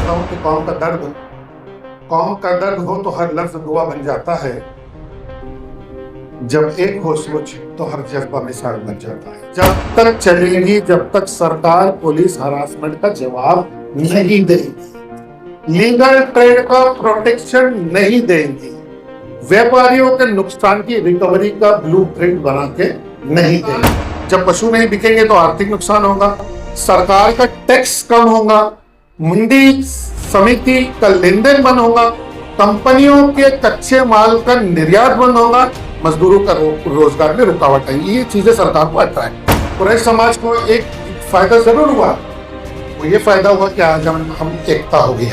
करता हूँ कि कौम का दर्द हो तो हर लफ्ज दुआ बन जाता है। जब एक हो सोच तो हर जज्बा मिसाल बन जाता है। जब तक चलेगी, जब तक सरकार पुलिस हरासमेंट का जवाब नहीं देगी, लीगल ट्रेड का प्रोटेक्शन नहीं देंगी, व्यापारियों के नुकसान की रिकवरी का ब्लूप्रिंट बना के नहीं देंगे। जब पशु नहीं बिकेंगे तो आर्थिक नुकसान होगा, सरकार का टैक्स कम होगा, मंडी समिति का लेन देन बंद होगा, कंपनियों के कच्चे माल का निर्यात बंद होगा, मजदूरों का रोजगार में रुकावट आएगी। ये चीजें सरकार को आता है। पूरे समाज को एक फायदा जरूर हुआ, वो ये फायदा हुआ कि आज हम एकता होगी,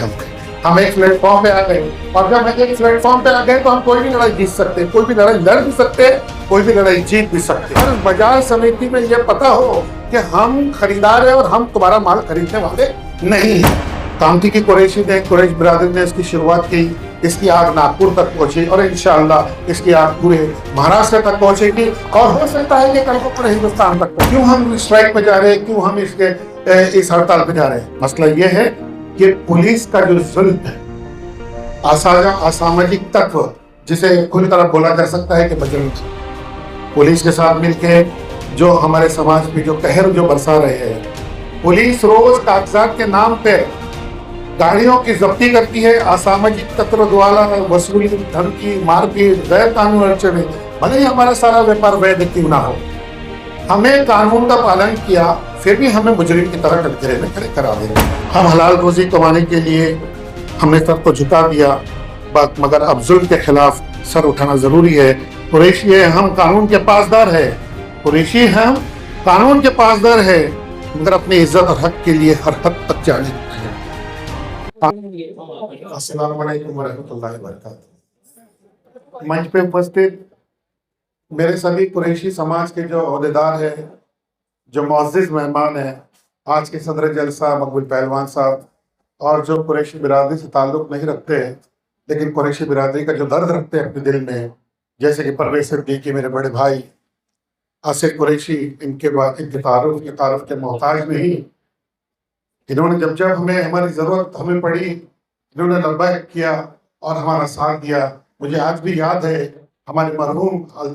हम एक प्लेटफॉर्म पे आ गए। और जब हम एक प्लेटफॉर्म पे आ गए तो हम कोई भी लड़ाई जीत सकते, कोई भी लड़ाई लड़ भी सकते, कोई भी लड़ाई जीत भी सकते। और बाजार समिति में ये पता हो कि हम खरीदार हैं और हम तुम्हारा माल खरीदने वाले नहीं है। कामती की कुरैशी बिरादरी ने इसकी शुरुआत की, इसकी आग नागपुर तक पहुंची और इंशाअल्लाह इसकी आग पूरे महाराष्ट्र तक पहुंचेगी और हो सकता है कि कल को पूरे हिंदुस्तान तक। क्यों हम स्ट्राइक पे जा रहे हैं, क्यों हम इस हड़ताल पे जा रहे हैं? मसला ये है कि पुलिस का जो जुल्म है, असामाजिक तत्व जिसे खुली तरह बोला जा सकता है कि बजरंग पुलिस के साथ मिलकर जो हमारे समाज में जो कहर जो बरसा रहे हैं। पुलिस रोज कागजात के नाम पे गाड़ियों की जब्ती करती है, असामाजिक तत्व द्वारा वसूली, धमकी, मारपीट, गैर कानूनी अड़चने, भले ही हमारा सारा व्यापार वैध क्यों ना हो, हमें कानून का पालन किया फिर भी हमें मुजरिम की तरह कटघरे में खड़े करा देंगे। हम हलाल रोजी कमाने के लिए हमने सर को झुका दिया, मगर अब जुल्म के खिलाफ सर उठाना जरूरी है। कुरैशी है, हम कानून के पासदार है, कुरैशी हम कानून के पासदार है, मगर अपनी इज्जत और हक के लिए हर हद तक जाने। अस्सलाम वालेकुम वरहमतुल्लाहि वबरकातुहू। मंच पे उपस्थित मेरे सभी कुरैशी समाज के जो ओहदेदार हैं, जो मुअज़्ज़िज़ मेहमान हैं, आज के सदर जलसा मकबूल पहलवान साहब, और जो कुरैशी बिरादरी से ताल्लुक़ नहीं रखते हैं लेकिन कुरैशी बिरादरी का जो दर्द रखते हैं अपने दिल में, जैसे कि परवेज़ सिद्दीकी मेरे बड़े भाई, आसिफ कुरैशी, इनके तारुफ के मोहताज नहीं। इन्होंने जब हमें हमारी ज़रूरत हमें पड़ी, इन्होंने लब्बैक किया और हमारा साथ दिया। मुझे आज भी याद है हमारे मरहूम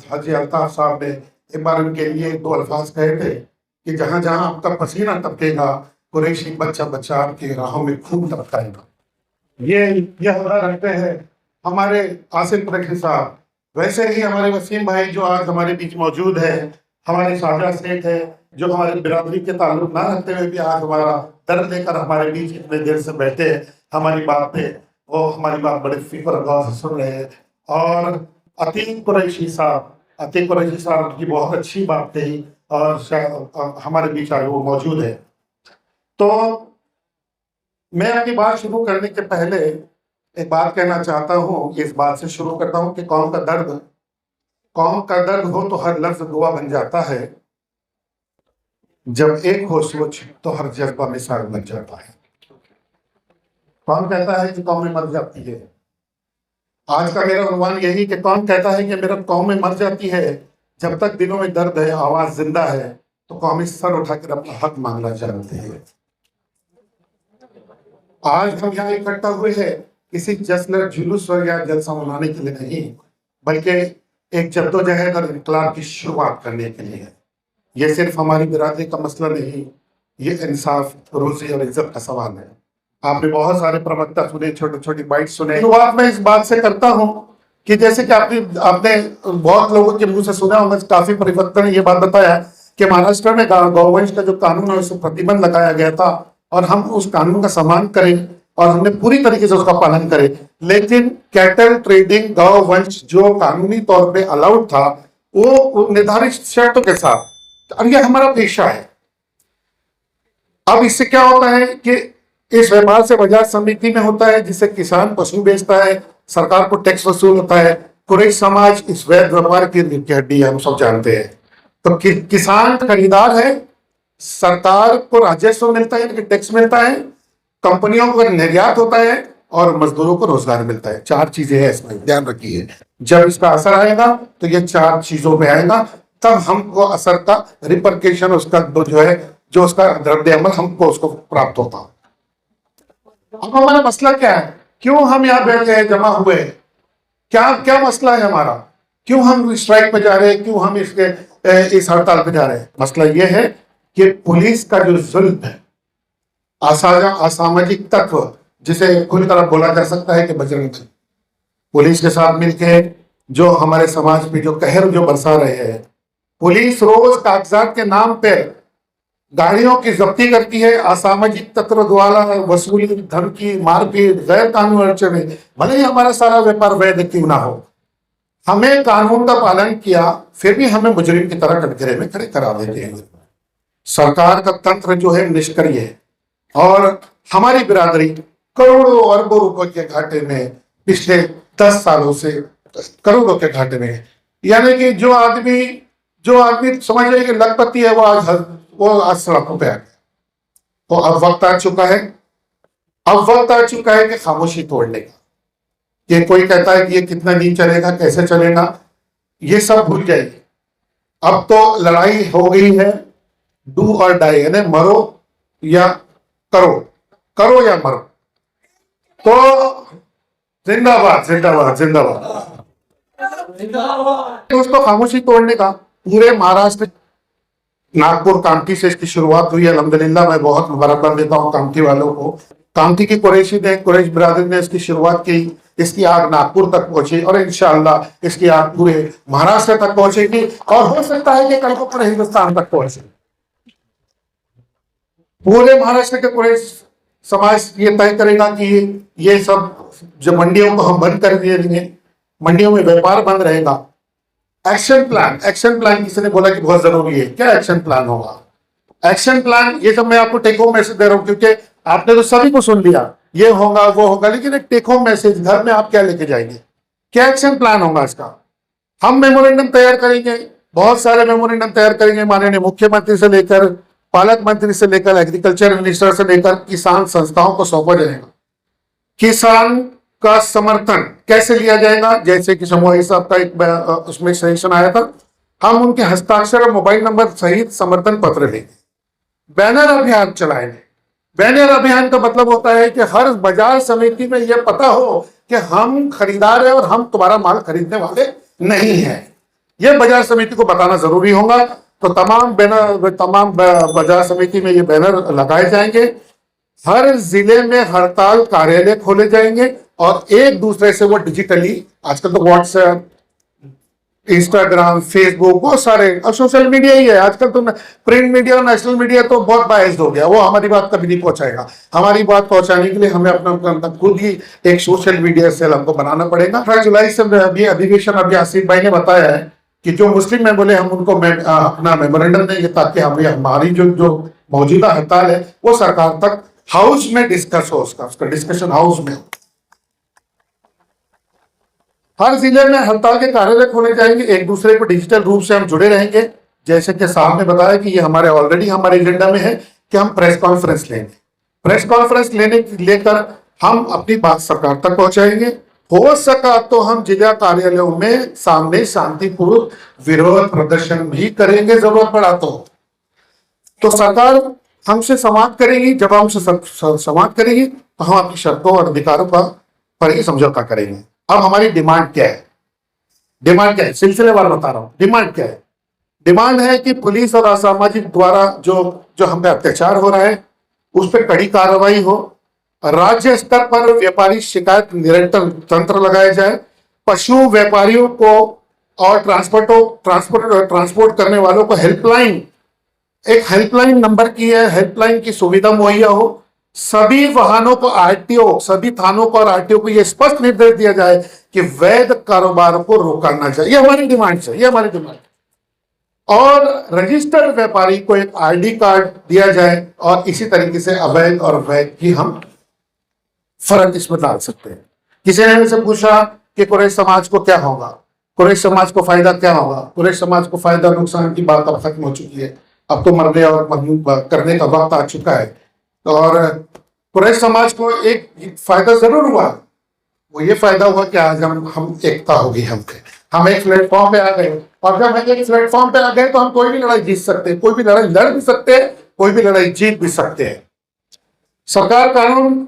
हाजी अल्ताफ़ साहब ने एक बार उनके लिए 2 अल्फाज कहे थे कि जहाँ जहाँ आपका पसीना टपकेगा, कुरैशी बच्चा बच्चा आपकी राहों में खून टपकाएगा। ये हमरा रखते हैं हमारे आसिफ कुरैशी साहब। वैसे ही हमारे वसीम भाई जो आज हमारे बीच मौजूद है, हमारे शाहजहाँ सेठ है जो हमारे बिरादरी के ताल्लुक ना रखते हुए भी आज हमारा दर्द लेकर हमारे बीच इतने देर से बैठे हैं, हमारी बात पे वो हमारी बात बड़े फिक्र गौर से सुन रहे हैं। और अतीक कुरैशी साहब की बहुत अच्छी बात कही और हमारे बीच आज वो मौजूद है। तो मैं अपनी बात शुरू करने के पहले एक बात कहना चाहता हूँ, इस बात से शुरू करता हूँ कि कौम का दर्द हो तो हर लफ्ज दुआ बन जाता है। जब एक हो सोच तो हर जज्बा मिसाल बन जाता है। कौन कहता है कि कौमें मर जाती है? आज का मेरा उन्वान यही कि कौन कहता है कि मेरा कौमें मर जाती है? जब तक दिलों में दर्द है, आवाज जिंदा है, तो कौमें सर उठाकर अपना हक मांगना चाहते हैं। आज हम यहाँ इकट्ठा हुए हैं किसी जश्न जुलूस या जलसा मनाने के लिए नहीं, बल्कि एक जद्दोजहद और इनकलाब की शुरुआत करने के लिए है। ये सिर्फ हमारी बिरादरी का मसला नहीं, ये इंसाफ, रोजी और इज्जत का सवाल है। आपने बहुत सारे प्रवक्ता सुने, छोटे छोटे बाइट सुने। शुरुआत मैं इस बात से करता हूँ कि जैसे कि आपने बहुत लोगों के मुंह से सुना होगा, काफी परिवर्तन ने ये बात बताया कि महाराष्ट्र में गौवंश का जो कानून है उसको प्रतिबंध लगाया गया था और हम उस कानून का सम्मान करें और हमने पूरी तरीके से उसका पालन करें। लेकिन कैटल ट्रेडिंग गौवंश जो कानूनी तौर पे अलाउड था, वो निर्धारित शर्तों के साथ, और ये हमारा पेशा है। अब इससे क्या होता है कि इस व्यापार से बाजार समिति में होता है, जिससे किसान पशु बेचता है, सरकार को टैक्स वसूल होता है। कुरैश समाज इस वैध व्यापार की हड्डी है, हम सब जानते हैं। तो किसान खरीदार है, सरकार को राजस्व मिलता है, टैक्स मिलता है, कंपनियों को निर्यात होता है और मजदूरों को रोजगार मिलता है। 4 चीजें हैं, इसमें ध्यान रखिए। जब इसका असर आएगा तो ये 4 चीजों पे आएगा, तब हमको असर का रिपरकेशन, उसका जो है, जो उसका रद्द अमल हमको उसको प्राप्त होता। अब हमारा मसला क्या है, क्यों हम यहाँ बैठे हैं, जमा हुए हैं, क्या क्या मसला है हमारा, क्यों हम स्ट्राइक पे जा रहे हैं, क्यों हम इस हड़ताल पे जा रहे हैं? मसला ये है कि पुलिस का जो जुल्म है, असामाजिक तत्व जिसे खुली तरह बोला जा सकता है कि बजरंग दल पुलिस के साथ मिलकर जो हमारे समाज पे जो कहर जो बरसा रहे हैं। पुलिस रोज कागजात के नाम पे गाड़ियों की जब्ती करती है, असामाजिक तत्व द्वारा वसूली, धमकी, मारपीट, गैर कानूनी अड़चने, भले ही हमारा सारा व्यापार वैध क्यों ना हो, हमें कानून का पालन किया फिर भी हमें मुजरिम की तरह कटघरे में खड़े करा देते हैं। सरकार का तंत्र जो है निष्क्रिय है और हमारी बिरादरी करोड़ों अरबों रुपए के घाटे में पिछले 10 सालों से करोड़ों के घाटे में। यानी कि जो आदमी समझ रहे कि लखपति है, वो आज सड़कों पे आ गया। तो अब वक्त आ चुका है कि खामोशी तोड़ने का। कि कोई कहता है कि ये कितना दिन चलेगा, कैसे चलेगा, ये सब भूल जाइए। अब तो लड़ाई हो गई है, डू और डाई, यानी मरो या करो या मरो। तो जिंदाबाद जिंदाबाद जिंदाबाद। दोस्तों, खामोशी तोड़ने का पूरे महाराष्ट्र, नागपुर कामठी से इसकी शुरुआत हुई। अल्हम्दुलिल्लाह, मैं बहुत मुबारकबाद देता हूँ कामठी वालों को। कामठी की कुरैश बिरादरी ने इसकी शुरुआत की। इसकी आग नागपुर तक पहुंची और इंशाअल्लाह इसकी आग पूरे महाराष्ट्र तक पहुंचेगी और हो सकता है कि कल को पूरे हिंदुस्तान तक पहुंचे। पूरे महाराष्ट्र के कुरैश समाज ये तय करेगा कि ये सब जो मंडियों को हम बंद कर देंगे, मंडियों में व्यापार बंद रहेगा। एक्शन प्लान किसी ने बोला कि बहुत जरूरी है। क्या एक्शन प्लान होगा? एक्शन प्लान, ये सब मैं आपको टेक होम मैसेज दे रहा हूं क्योंकि आपने तो सभी को सुन लिया, ये होगा वो होगा, लेकिन एक टेक होम मैसेज, घर में आप क्या लेके जाएंगे, क्या एक्शन प्लान होगा इसका? हम मेमोरेंडम तैयार करेंगे, बहुत सारे मेमोरेंडम तैयार करेंगे, माननीय मुख्यमंत्री से लेकर पालक मंत्री से लेकर एग्रीकल्चर मिनिस्टर से लेकर किसान संस्थाओं को सौंपा जाएगा। किसान का समर्थन कैसे लिया जाएगा? जैसे कि समूह साहब का एक उसमें सजेशन आया था, हम उनके हस्ताक्षर और मोबाइल नंबर सहित समर्थन पत्र लेंगे। बैनर अभियान चलाएंगे। बैनर अभियान का मतलब होता है कि हर बाजार समिति में यह पता हो कि हम खरीदार हैं और हम तुम्हारा माल खरीदने वाले नहीं हैं। यह बाजार समिति को बताना जरूरी होगा। तो तमाम बाजार समिति में ये बैनर लगाए जाएंगे। हर जिले में हड़ताल कार्यालय खोले जाएंगे और एक दूसरे से वो डिजिटली, आजकल तो व्हाट्सएप, इंस्टाग्राम, फेसबुक, बहुत सारे, अब सोशल मीडिया ही है आजकल। तो प्रिंट मीडिया और नेशनल मीडिया तो बहुत बायस्ड हो गया, वो हमारी बात कभी नहीं पहुंचाएगा। हमारी बात पहुंचाने के लिए हमें अपना खुद ही एक सोशल मीडिया सेल हमको बनाना पड़ेगा। 18 जुलाई से अभी अधिवेशन, अभी आसिफ भाई ने बताया है कि जो मुस्लिम में बोले हम उनको अपना मेमोरेंडम देंगे ताकि हमारी जो मौजूदा हड़ताल है वो सरकार तक हाउस में डिस्कस हो, उसका डिस्कशन हाउस में हो। हर जिले में हड़ताल के कार्यालय खोले जाएंगे, एक दूसरे को डिजिटल रूप से हम जुड़े रहेंगे। जैसे कि साहब ने बताया कि ये ऑलरेडी हमारे एजेंडा में है कि हम प्रेस कॉन्फ्रेंस लेंगे। प्रेस कॉन्फ्रेंस लेकर हम अपनी बात सरकार तक पहुंचाएंगे। हो सका तो हम जिला कार्यालयों में सामने शांतिपूर्वक विरोध प्रदर्शन भी करेंगे, जरूरत पड़ा तो सरकार हमसे संवाद करेगी। जब हमसे संवाद करेगी तो हम अपनी शर्तों और अधिकारों पर ही समझौता करेंगे। अब हमारी डिमांड क्या है? सिलसिलेवार बता रहा हूं। डिमांड क्या है? डिमांड है कि पुलिस और असामाजिक द्वारा जो हम पे अत्याचार हो रहा है उस पर कड़ी कार्रवाई हो। राज्य स्तर पर व्यापारी शिकायत निरंतर तंत्र लगाया जाए। पशु व्यापारियों को और ट्रांसपोर्ट करने वालों को हेल्पलाइन नंबर की है, हेल्पलाइन की सुविधा मुहैया हो। सभी वाहनों को आरटीओ, सभी थानों को और आरटीओ को यह स्पष्ट निर्देश दिया जाए कि वैध कारोबार को रोकना चाहिए। ये हमारी डिमांड है। और रजिस्टर्ड व्यापारी को एक आईडी कार्ड दिया जाए और इसी तरीके से अवैध और वैध की हम फर्क इसमें डाल सकते हैं। किसी ने मुझसे पूछा कि कुरैश समाज को क्या होगा, कुरैश समाज को फायदा क्या होगा? कुरैश समाज को फायदा नुकसान की बात अब खत्म हो चुकी है। अब तो मरने और करने का वक्त आ चुका है। और कुरैश समाज को एक फायदा जरूर हुआ, वो ये फायदा हुआ कि आज हम एकता होगी, हम एक प्लेटफॉर्म पे आ गए। और जब हम एक प्लेटफॉर्म पे आ गए तो हम कोई भी लड़ाई जीत सकते हैं, कोई भी लड़ाई लड़ भी सकते हैं, कोई भी लड़ाई जीत भी सकते हैं। सरकार कानून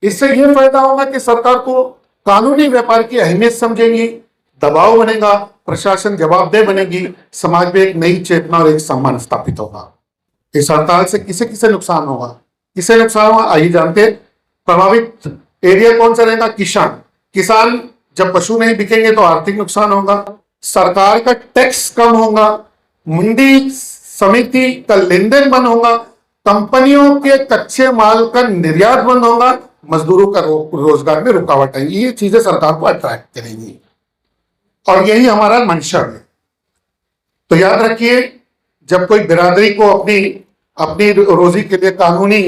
इससे यह फायदा होगा कि सरकार को कानूनी व्यापार की अहमियत समझेगी, दबाव बनेगा, प्रशासन जवाबदेह बनेगी, समाज में एक नई चेतना और एक सम्मान स्थापित होगा। इस हड़ताल से किसे किसे नुकसान होगा? किसे नुकसान होगा आइए जानते हैं। प्रभावित एरिया कौन सा रहेगा? किसान। किसान जब पशु नहीं बिकेंगे तो आर्थिक नुकसान होगा, सरकार का टैक्स कम होगा, मंडी समिति का लेन देन बंद होगा, कंपनियों के कच्चे माल का निर्यात बंद होगा, मजदूरों का रोजगार में रुकावट आएगी। ये चीजें सरकार को अट्रैक्ट करेंगी और यही हमारा मंशा है। तो याद रखिए, जब कोई बिरादरी को अपनी अपनी रोजी के लिए कानूनी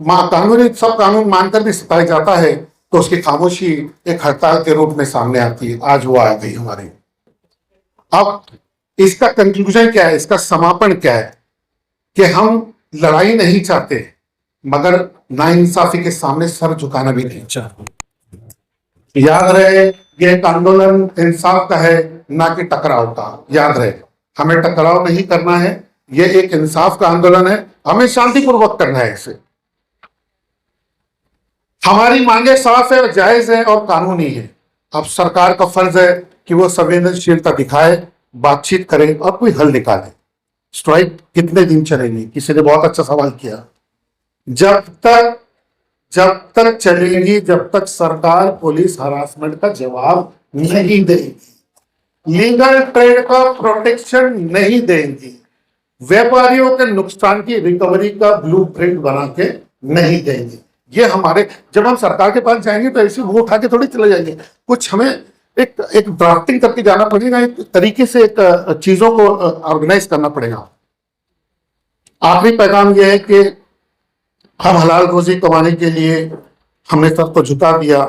सब कानून मानकर भी सताया जाता है तो उसकी खामोशी एक हड़ताल के रूप में सामने आती है। आज वो आ गई हमारी। अब इसका कंक्लूजन क्या है, इसका समापन क्या है? कि हम लड़ाई नहीं चाहते मगर नाइंसाफी के सामने सर झुकाना भी नहीं चाहते। याद रहे, ये एक आंदोलन इंसाफ का है, ना कि टकराव का। याद रहे, हमें टकराव नहीं करना है, ये एक इंसाफ का आंदोलन है, हमें शांतिपूर्वक करना है इसे। हमारी मांगे साफ है, जायज है और कानूनी है। अब सरकार का फर्ज है कि वो संवेदनशीलता दिखाए, बातचीत करे और कोई हल निकाले। स्ट्राइक कितने दिन चलेगी? किसी ने बहुत अच्छा सवाल किया। जब तक चलेगी जब तक सरकार पुलिस हरासमेंट का जवाब नहीं देगी, लीगल ट्रेड का प्रोटेक्शन नहीं देंगी, व्यापारियों के नुकसान की रिकवरी का ब्लूप्रिंट बना के नहीं देंगे। ये हमारे, जब हम सरकार के पास जाएंगे तो ऐसे वो उठा के थोड़ी चले जाएंगे। कुछ हमें एक ड्राफ्टिंग करके जाना पड़ेगा, एक तरीके से एक चीजों को ऑर्गेनाइज करना पड़ेगा। आखिरी पैगाम यह है कि हम हलाल रोजी कमाने के लिए हमने सर को झुका दिया,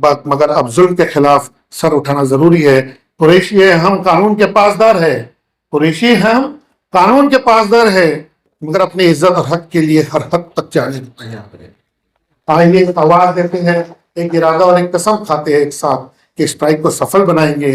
मगर अब जुल्म के खिलाफ सर उठाना जरूरी है। कुरैशी है, हम कानून के पासदार है। कुरैशी हम कानून के पासदार है, मगर अपनी इज्जत और हक के लिए हर हद तक जाने तैयार है। आइए एक आवाज देते हैं, एक इरादा और एक कसम खाते हैं एक साथ कि स्ट्राइक को सफल बनाएंगे।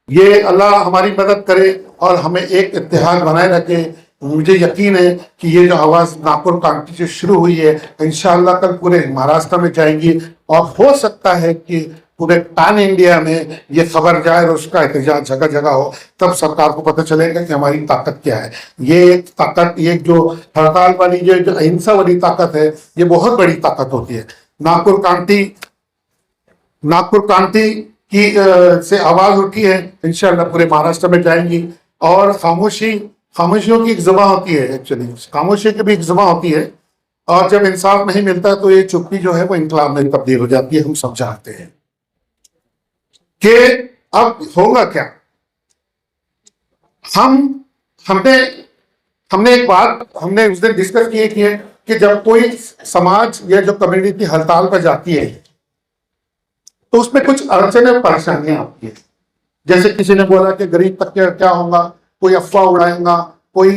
ये अल्लाह हमारी मदद करे और हमें एक इत्तेहाद बनाए रखे। मुझे यकीन है कि ये जो आवाज नागपुर कांटी से शुरू हुई है, इंशाअल्लाह कल पूरे महाराष्ट्र में जाएंगी और हो सकता है कि पूरे पैन इंडिया में ये खबर जाए और उसका एहतजाज जगह जगह हो। तब सरकार को पता चलेगा कि हमारी ताकत क्या है। ये ताकत, ये जो हड़ताल वाली जो अहिंसा वाली ताकत है, ये बहुत बड़ी ताकत होती है। नागपुर कांटी की से आवाज उठी है, इंशाअल्लाह पूरे महाराष्ट्र में जाएंगी। और खामोशियों की एक जुबान होती है, एक्चुअली खामोशी की भी एक जुबान होती है, और जब इंसाफ नहीं मिलता तो ये चुप्पी जो है वो इनकलाब में तब्दील हो जाती है। हम सब चाहते हैं कि अब होगा क्या। हमने एक बात हमने उस दिन डिस्कस की है कि जब कोई समाज या जो कम्युनिटी हड़ताल पर जाती है तो उसमें कुछ अड़चने और परेशानियां आती है। जैसे किसी ने बोला कि गरीब तबके क्या होगा, कोई अफवाह उड़ाएगा, कोई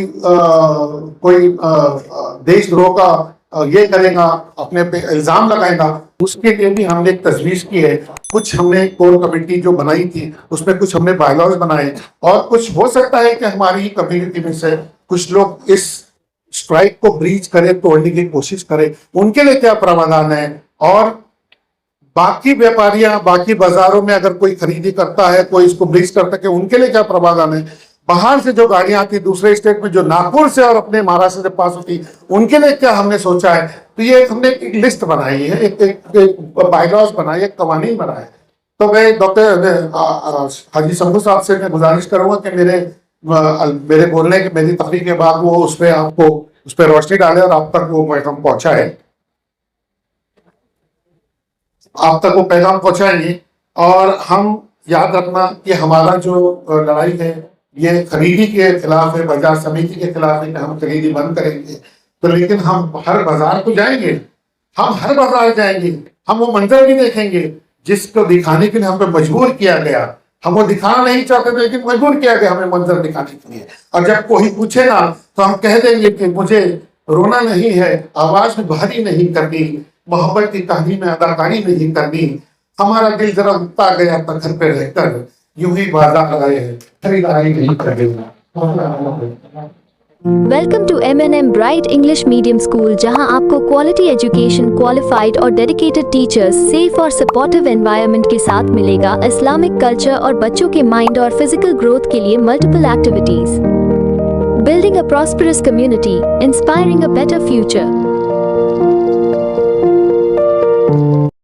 देशद्रोह का ये करेगा, अपने पे इल्जाम लगाएगा। उसके लिए भी हमने एक तजवीज की है। कुछ हमने कोर कमेटी जो बनाई थी उसमें कुछ हमने बायलॉज बनाए, और कुछ हो सकता है कि हमारी कम्युनिटी में से कुछ लोग इस स्ट्राइक को ब्रीच करें, तोड़ने की कोशिश करें। उनके लिए क्या प्रावधान है, और बाकी व्यापारियां बाकी बाजारों में अगर कोई खरीदी करता है, कोई इसको ब्रीच करता है, उनके लिए क्या प्रावधान है। बाहर से जो गाड़ियां आती दूसरे स्टेट में, जो नागपुर से और अपने महाराष्ट्र से पास होती, उनके लिए क्या हमने सोचा है। तो ये हमने एक लिस्ट बनाई है, एक बायलॉज बनाई, एक कवानीन बनाया है। तो मैं डॉक्टर हाजी शंभू साहब से मैं गुजारिश करूंगा कि मेरे बोलने की, मेरी तकरीर के बाद वो उस पर रोशनी डाले और आप तक वो पैगाम पहुंचाए, आप तक वो पैगाम पहुंचाएंगे। और हम याद रखना कि हमारा जो लड़ाई है ये खरीदी के खिलाफ है, बाजार समिति के खिलाफ है कि हम खरीदी बंद करेंगे। तो लेकिन हम हर बाजार को जाएंगे, हम वो मंजर भी देखेंगे जिसको दिखाने के लिए हमें मजबूर किया गया। हम वो दिखाना नहीं चाहते थे लेकिन मजबूर किया गया हमें मंजर दिखाने के लिए। और जब कोई पूछे ना तो हम कह देंगे कि मुझे रोना नहीं है, आवाज में भारी नहीं करनी, मोहब्बत की कहानी में अदाकारी नहीं करनी, हमारा दिल जरा उगता गया तो घर पे रहकर यूं ही बाजार आए, खरीदारी नहीं कर welcome to M&M bright English medium school, जहां आपको क्वालिटी एजुकेशन, क्वालिफाइड और डेडिकेटेड टीचर्स, सेफ और सपोर्टिव एनवायरनमेंट के साथ मिलेगा। इस्लामिक कल्चर और बच्चों के माइंड और फिजिकल ग्रोथ के लिए multiple activities. Building a prosperous community, inspiring a better future.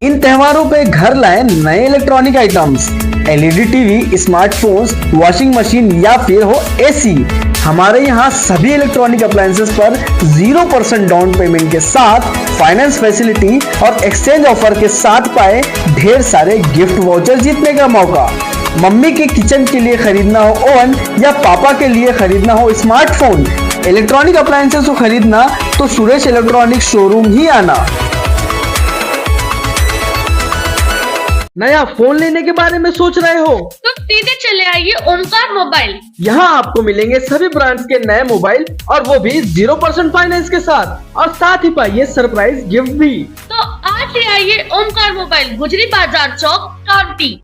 इन त्योहारों पे घर लाएं नए electronic items, LED TV, smartphones, washing machine या फिर हो AC। हमारे यहाँ सभी इलेक्ट्रॉनिक अप्लायंसेस पर 0% डाउन पेमेंट के साथ फाइनेंस फैसिलिटी और एक्सचेंज ऑफर के साथ पाए ढेर सारे गिफ्ट वाउचर जीतने का मौका। मम्मी के किचन के लिए खरीदना हो ओवन या पापा के लिए खरीदना हो स्मार्टफोन, इलेक्ट्रॉनिक अप्लायंसेस को खरीदना तो सुरेश इलेक्ट्रॉनिक शोरूम ही आना। नया फोन लेने के बारे में सोच रहे हो तो सीधे चले आइए ओमकार मोबाइल। यहाँ आपको मिलेंगे सभी ब्रांड्स के नए मोबाइल और वो भी 0% फाइनेंस के साथ, और साथ ही पाइए सरप्राइज गिफ्ट भी। तो आज ही आइए ओमकार मोबाइल, गुजरी बाजार चौक, कांटी।